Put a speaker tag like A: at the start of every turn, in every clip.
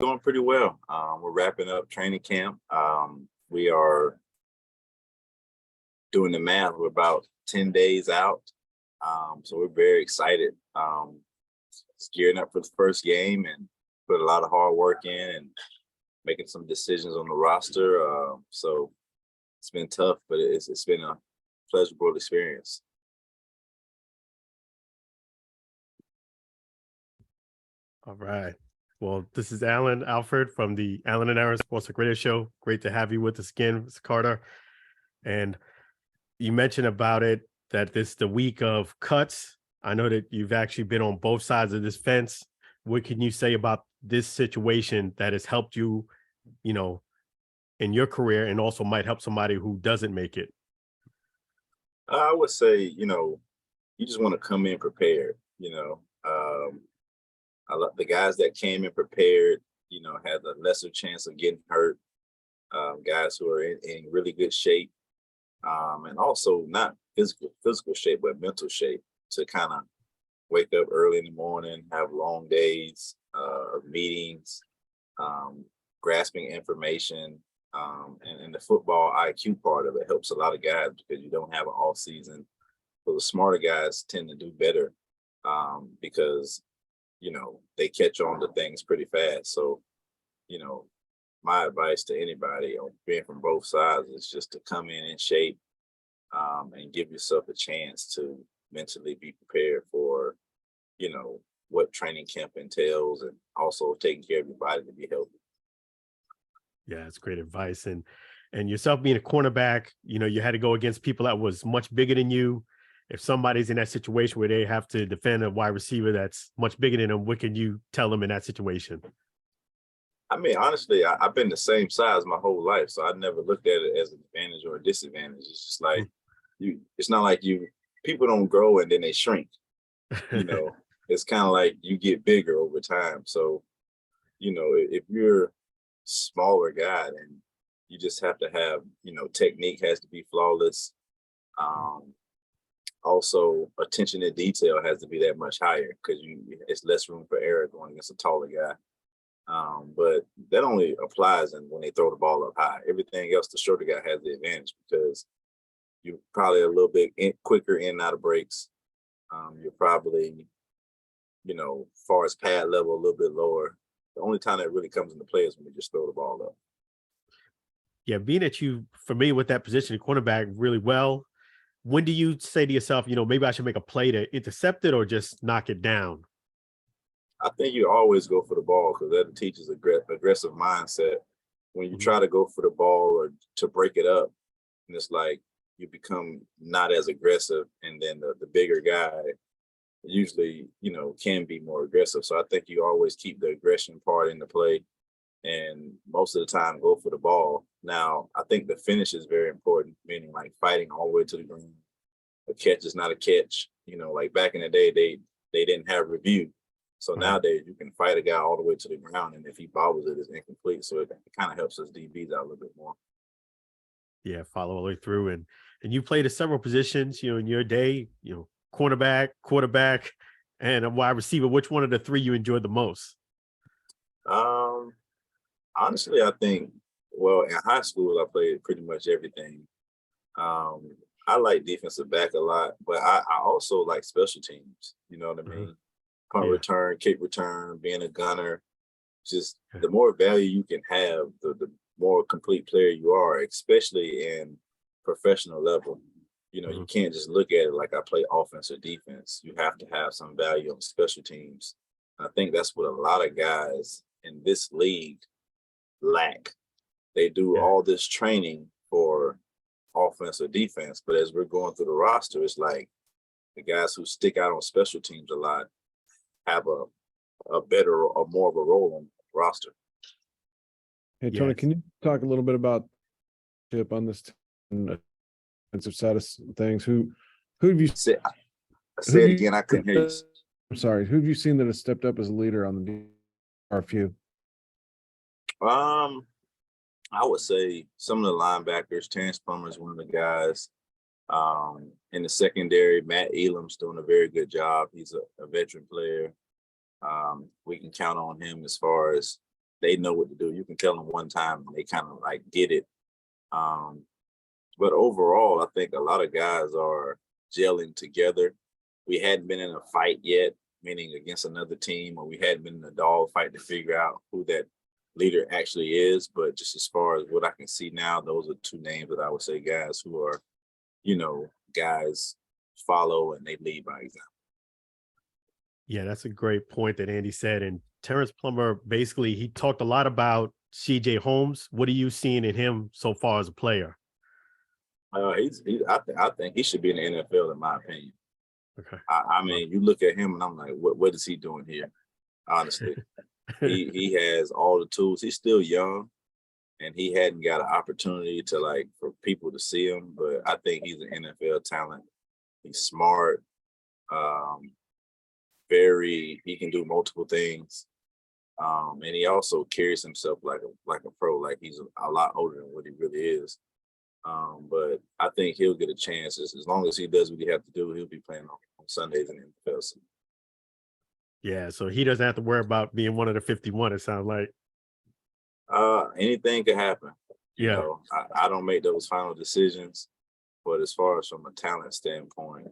A: Doing pretty well. We're wrapping up training camp. We are doing the math. We're about 10 days out. So we're very excited. Just gearing up for the first game and put a lot of hard work in and making some decisions on the roster. So it's been tough, but it's been a pleasurable experience.
B: All right. Well, this is Alford from the Allen and Aaron Sports Radio Show. Great to have you with us again, Mr. Carter. And you mentioned about it that this is the week of cuts. I know that you've actually been on both sides of this fence. What can you say about this situation that has helped you, in your career and also might help somebody who doesn't make it?
A: I would say, you just want to come in prepared. I love the guys that came in prepared, had a lesser chance of getting hurt. Guys who are in really good shape, and also not physical shape, but mental shape to kind of wake up early in the morning, have long days of meetings, grasping information, and the football IQ part of it helps a lot of guys because you don't have an off season. So the smarter guys tend to do better because they catch on to things pretty fast. So, my advice to anybody on being from both sides is just to come in shape and give yourself a chance to mentally be prepared for, what training camp entails and also taking care of your body to be healthy.
B: Yeah, that's great advice. And yourself being a cornerback, you had to go against people that was much bigger than you. If somebody's in that situation where they have to defend a wide receiver that's much bigger than them, what can you tell them in that situation?
A: I mean, honestly, I've been the same size my whole life, so I never looked at it as an advantage or a disadvantage. It's just like it's not like people don't grow and then they shrink. It's kind of like you get bigger over time. So, if you're a smaller guy, then you just have to have, technique has to be flawless. Also, attention to detail has to be that much higher because it's less room for error going against a taller guy. But that only applies when they throw the ball up high. Everything else, the shorter guy has the advantage because you're probably a little bit quicker in and out of breaks. You're probably, far as pad level, a little bit lower. The only time that really comes into play is when you just throw the ball up.
B: Yeah, being that you familiar with that position, cornerback, really well, when do you say to yourself, maybe I should make a play to intercept it or just knock it down?
A: I think you always go for the ball because that teaches aggressive mindset. When you try to go for the ball or to break it up, and it's like you become not as aggressive, and then the bigger guy usually, can be more aggressive. So I think you always keep the aggression part in the play and most of the time go for the ball. Now, I think the finish is very important, meaning like fighting all the way to the ground. A catch is not a catch. Like back in the day, they didn't have review. So nowadays you can fight a guy all the way to the ground, and if he bobbles it, it's incomplete. So it kind of helps us DBs out a little bit more.
B: Yeah, follow all the way through. And you played at several positions, in your day, cornerback, quarterback, and a wide receiver. Which one of the three you enjoyed the most?
A: Honestly, I think, well, in high school, I played pretty much everything. I like defensive back a lot, but I also like special teams. You know what I mean? Punt return, kick return, being a gunner. Just the more value you can have, the more complete player you are, especially in professional level. You can't just look at it like I play offense or defense. You have to have some value on special teams. I think that's what a lot of guys in this league lack. They do all this training for offense or defense, but as we're going through the roster, it's like the guys who stick out on special teams a lot have a better or more of a role on the roster.
C: Hey, Tony, can you talk a little bit about on this defensive side of things? Who have you
A: say it again? I couldn't hear you.
C: I'm sorry. Who have you seen that has stepped up as a leader on the RFU?
A: I would say some of the linebackers. Terrence Plummer is one of the guys. In the secondary, Matt Elam's doing a very good job. He's a veteran player. We can count on him as far as they know what to do. You can tell them one time and they kind of like get it. But overall, I think a lot of guys are gelling together. We hadn't been in a fight yet, meaning against another team, or we hadn't been in a dog fight to figure out who that leader actually is. But just as far as what I can see now, those are two names that I would say guys who are, guys follow and they lead by example.
B: Yeah, that's a great point that Andy said. And Terrence Plummer, basically, he talked a lot about CJ Holmes. What are you seeing in him so far as a player?
A: I think he should be in the NFL, in my opinion.
B: Okay.
A: I mean, you look at him and I'm like, what is he doing here? Honestly, he has all the tools. He's still young, and he hadn't got an opportunity to for people to see him. But I think he's an NFL talent. He's smart. He can do multiple things. And he also carries himself like a pro, like he's a lot older than what he really is. But I think he'll get a chance as long as he does what he has to do. He'll be playing on Sundays in the NFL.
B: Yeah, so he doesn't have to worry about being one of the 51. It sounds like.
A: Anything could happen.
B: Yeah.
A: I don't make those final decisions. But as far as from a talent standpoint,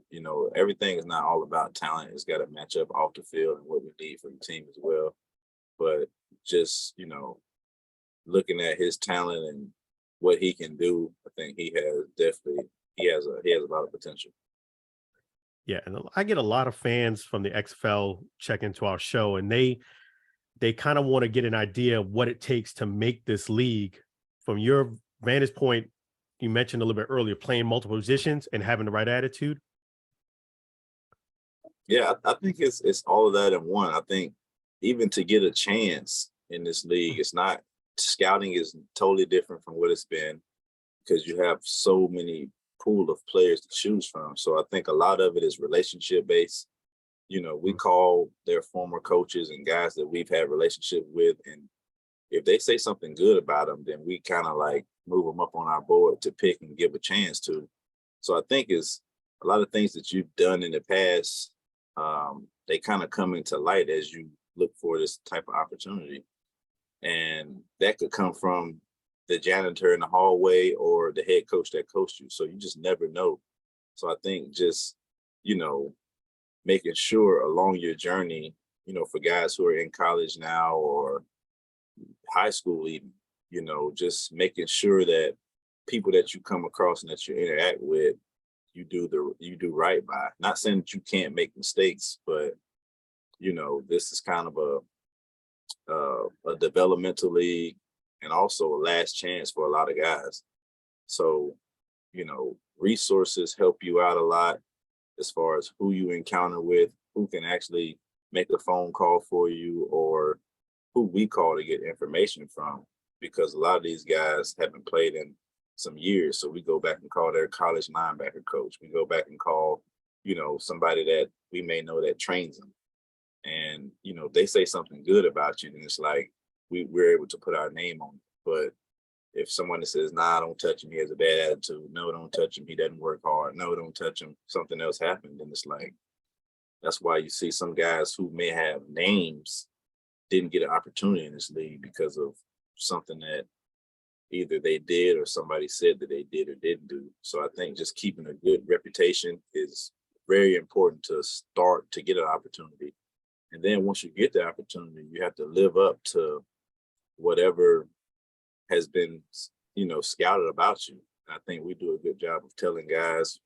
A: everything is not all about talent. It's got to match up off the field and what we need for the team as well. But just, looking at his talent and what he can do, I think he has a lot of potential.
B: Yeah, and I get a lot of fans from the XFL check into our show, and they kind of want to get an idea of what it takes to make this league. From your vantage point, you mentioned a little bit earlier, playing multiple positions and having the right attitude.
A: Yeah, I think it's all of that in one. I think even to get a chance in this league, it's not scouting is totally different from what it's been because you have so many pool of players to choose from. So I think a lot of it is relationship based. We call their former coaches and guys that we've had relationship with, and if they say something good about them, then we kind of move them up on our board to pick and give a chance to. So I think it's a lot of things that you've done in the past. They kind of come into light as you look for this type of opportunity. And that could come from the janitor in the hallway or the head coach that coached you. So you just never know. So I think just, making sure along your journey, for guys who are in college now or high school even, just making sure that people that you come across and that you interact with, you do right by. Not saying that you can't make mistakes, but this is kind of a developmental league and also a last chance for a lot of guys. So, resources help you out a lot as far as who you encounter with, who can actually make a phone call for you, or who we call to get information from, because a lot of these guys haven't played in some years. So we go back and call their college linebacker coach. We go back and call, somebody that we may know that trains them. And, they say something good about you, and it's like we're able to put our name on it. But if someone says, nah, don't touch him, he has a bad attitude. No, don't touch him, he doesn't work hard. No, don't touch him, something else happened. And it's like, that's why you see some guys who may have names didn't get an opportunity in this league because of something that either they did or somebody said that they did or didn't do. So I think just keeping a good reputation is very important to start to get an opportunity. And then once you get the opportunity, you have to live up to whatever has been, scouted about you. And I think we do a good job of telling guys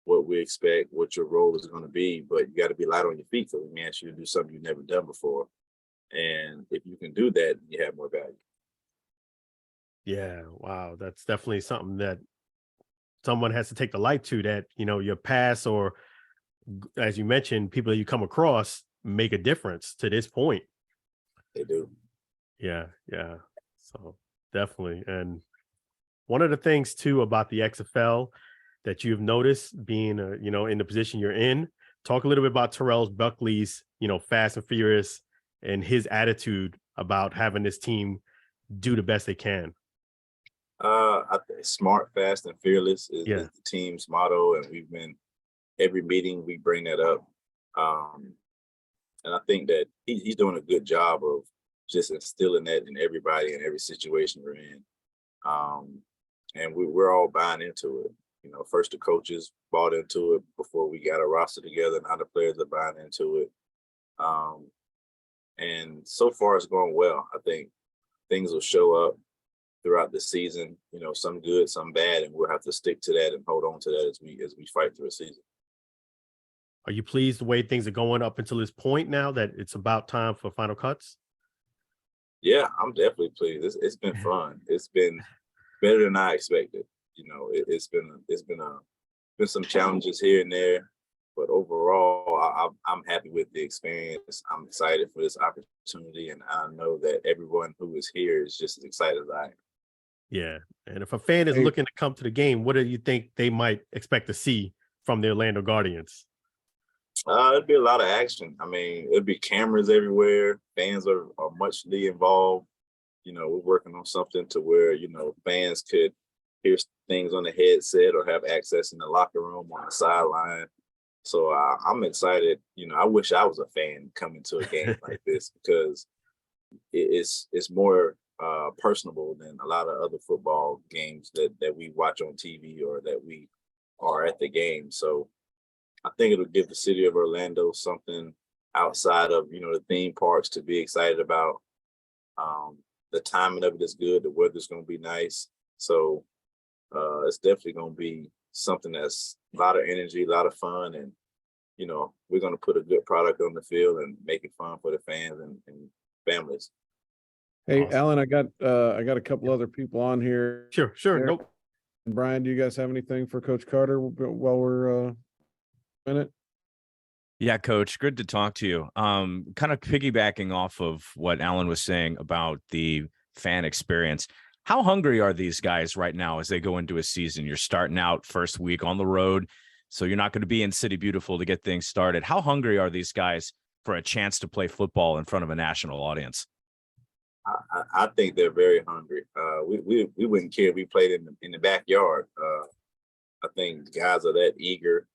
A: what we expect, what your role is going to be, but you got to be light on your feet because we may ask you to do something you've never done before. And if you can do that, you have more value.
B: Yeah, wow. That's definitely something that someone has to take the light to, that, your past or, as you mentioned, people that you come across make a difference to this point.
A: They do.
B: Yeah. So definitely. And one of the things too about the XFL that you've noticed being, in the position you're in, talk a little bit about Terrell Buckley's, fast and furious and his attitude about having this team do the best they can.
A: I think smart, fast, and fearless is the team's motto, and we've been every meeting we bring that up. And I think that he's doing a good job of just instilling that in everybody in every situation we're in. And we're all buying into it. You know, first the coaches bought into it before we got a roster together, and now the players are buying into it. And so far it's going well. I think things will show up throughout the season, you know, some good, some bad, and we'll have to stick to that and hold on to that as we fight through the season.
B: Are you pleased the way things are going up until this point now that it's about time for final cuts?
A: Yeah, I'm definitely pleased. It's been fun. It's been better than I expected. You know, it's been some challenges here and there, but overall, I'm happy with the experience. I'm excited for this opportunity, and I know that everyone who is here is just as excited as I am.
B: Yeah. And if a fan is looking to come to the game, what do you think they might expect to see from the Orlando Guardians?
A: It'd be a lot of action. I mean, it'd be cameras everywhere. Fans are muchly involved. You know, we're working on something to where, you know, fans could hear things on the headset or have access in the locker room on the sideline. So I'm excited. You know, I wish I was a fan coming to a game like this, because it's more personable than a lot of other football games that we watch on TV or that we are at the game. So I think it'll give the city of Orlando something outside of, you know, the theme parks to be excited about. The timing of it is good. The weather's going to be nice. So it's definitely going to be something that's a lot of energy, a lot of fun. And, you know, we're going to put a good product on the field and make it fun for the fans and families.
C: Hey,
B: Awesome.
C: Alan, I got a couple other people on here.
B: Sure. Nope.
C: Brian, do you guys have anything for Coach Carter while we're in it?
D: Yeah, Coach, good to talk to you. Kind of piggybacking off of what Alan was saying about the fan experience. How hungry are these guys right now as they go into a season? You're starting out first week on the road, so you're not going to be in City Beautiful to get things started. How hungry are these guys for a chance to play football in front of a national audience?
A: I think they're very hungry. We wouldn't care if we played in the backyard. I think guys are that eager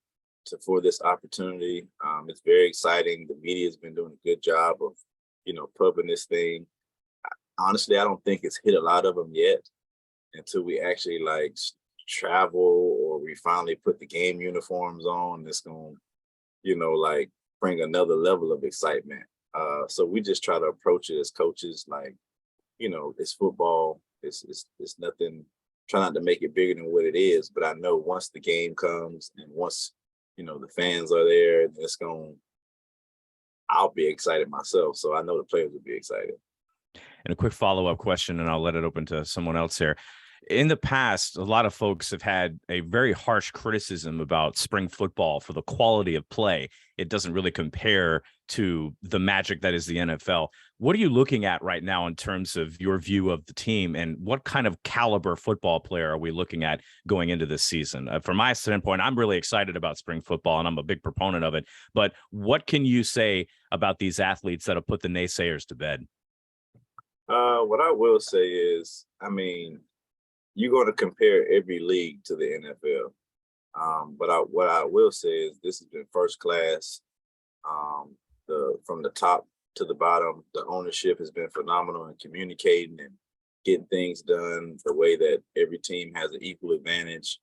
A: for this opportunity. It's very exciting. The media has been doing a good job of, you know, pubbing this thing. Honestly, I don't think it's hit a lot of them yet until we actually like travel or we finally put the game uniforms on. It's going to, you know, like bring another level of excitement. So we just try to approach it as coaches, like, you know, it's football. It's nothing. Try not to make it bigger than what it is. But I know once the game comes and once, you know, the fans are there, I'll be excited myself. So I know the players will be excited.
D: And a quick follow-up question, and I'll let it open to someone else here. In the past, a lot of folks have had a very harsh criticism about spring football for the quality of play. It doesn't really compare to the magic that is the NFL. What are you looking at right now in terms of your view of the team, and what kind of caliber football player are we looking at going into this season? From my standpoint, I'm really excited about spring football, and I'm a big proponent of it. But what can you say about these athletes that have put the naysayers to bed?
A: What I will say is, I mean, you're going to compare every league to the NFL. But what I will say is this has been first class. From the top to the bottom, the ownership has been phenomenal in communicating and getting things done the way that every team has an equal advantage.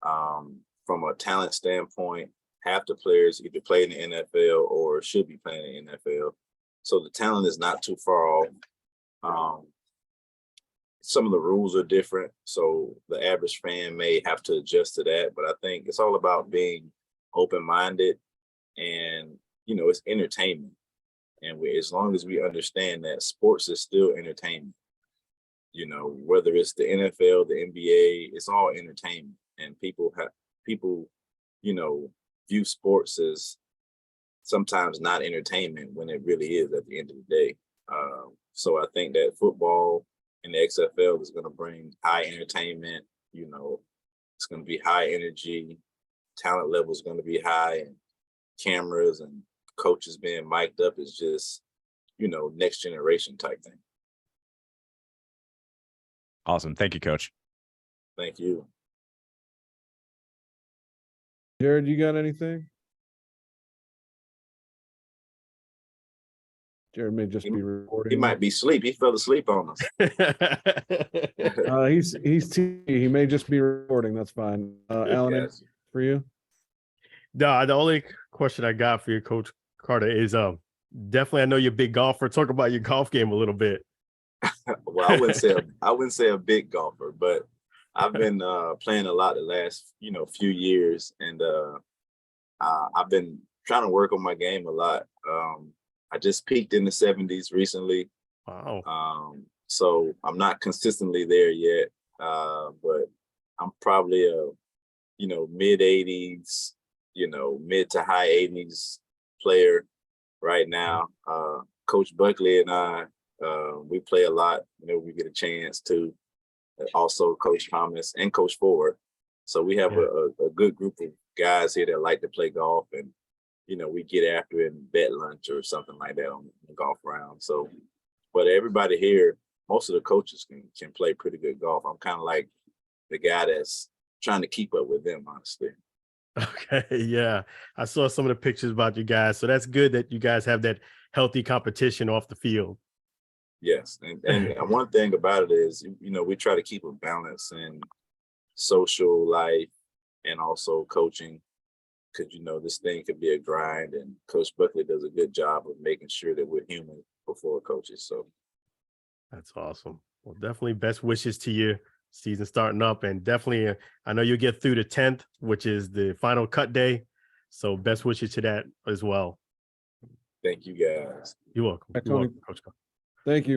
A: From a talent standpoint, half the players either play in the NFL or should be playing in the NFL. So the talent is not too far off. Some of the rules are different, so the average fan may have to adjust to that. But I think it's all about being open-minded, and, you know, it's entertainment. And as long as we understand that sports is still entertainment, you know, whether it's the NFL, the NBA, it's all entertainment. And people, you know, view sports as sometimes not entertainment when it really is at the end of the day. So I think that football and the XFL is going to bring high entertainment. You know, it's going to be high energy, talent level is going to be high, and cameras and coaches being mic'd up is just, you know, next generation type thing.
D: Awesome. Thank you, Coach.
A: Thank you.
C: Jared, you got anything? Jared may just be recording.
A: He might be asleep. He fell asleep on us.
C: He may just be recording. That's fine. Alan,
A: Yes.
C: for you?
B: No, the only question I got for you, Coach Carter, is definitely, I know you're a big golfer. Talk about your golf game a little bit.
A: Well, I wouldn't say a big golfer, but I've been playing a lot the last few years, and I've been trying to work on my game a lot. I just peaked in the 70s recently.
B: Wow.
A: So I'm not consistently there yet, but I'm probably a mid 80s, mid to high 80s player right now. Coach Buckley and I, we play a lot whenever we get a chance to. Also Coach Thomas and Coach Ford. So we have a good group of guys here that like to play golf, and we get after it and bet lunch or something like that on the golf round. So, but everybody here, most of the coaches can play pretty good golf. I'm kind of like the guy that's trying to keep up with them, honestly.
B: Okay, yeah. I saw some of the pictures about you guys. So that's good that you guys have that healthy competition off the field.
A: Yes. And one thing about it is, we try to keep a balance in social life and also coaching, because, this thing could be a grind, and Coach Buckley does a good job of making sure that we're human before coaches. So
B: that's awesome. Well, definitely best wishes to you. Season starting up, and definitely I know you'll get through the 10th, which is the final cut day. So best wishes to that as well.
A: Thank you, guys.
B: You're welcome.
C: Hi,
B: You're
C: Tony.
B: welcome, Coach.
C: Thank you.